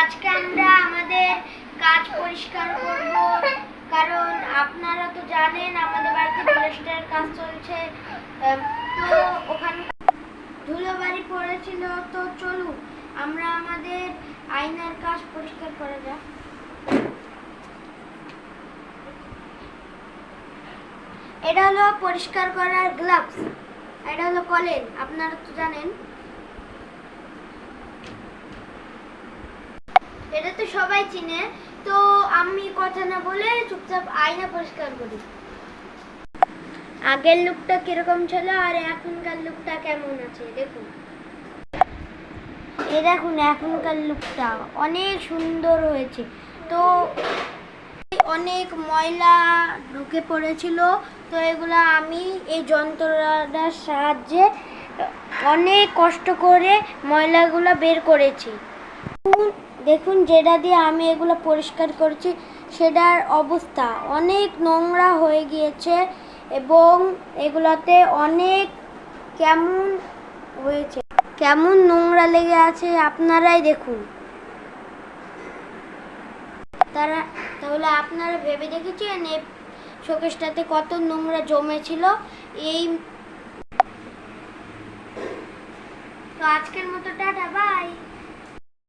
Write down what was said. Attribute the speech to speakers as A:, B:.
A: আজকে আমরা আমাদের কাজ পরিষ্কার করব, কারণ আপনারা তো জানেন আমাদের বাড়িতে প্লাস্টারের কাজ চলছে। তো ওখানে ধুলোবালি পড়েছিল। তো চলুন আমরা আমাদের আয়নার কাজ পরিষ্কার করা যাক। এটা হলো পরিষ্কার করার গ্লাভস, এটা হলো কলেন, আপনারা তো জানেন। এটা তো সবাই চিনে। তো আমি কথা না বলে চুপচাপ আয়না পরিষ্কার করি। আগের লুকটা কিরকম ছিল আর এখনকার লুকটা কেমন আছে দেখুন। এই দেখুন এখনকার লুকটা অনেক সুন্দর হয়েছে। তো অনেক ময়লা ঢুকে পড়েছিল, তো এগুলো আমি এই যন্ত্রটার সাহায্যে অনেক কষ্ট করে ময়লাগুলো বের করেছি। দেখুন যেটা দিয়ে আমি এগুলো পরিষ্কার করছি সেটার অবস্থা অনেক নোংরা হয়ে গিয়েছে এবং এগুলোতে অনেক কেমন হয়েছে, কেমন নোংরা লেগে আছে আপনারাই দেখুন। তাহলে আপনারা ভেবে দেখেছেন এই শোকেসটাতে কত নোংরা জমেছিল। তো আজকের মতো টাটা, বাই।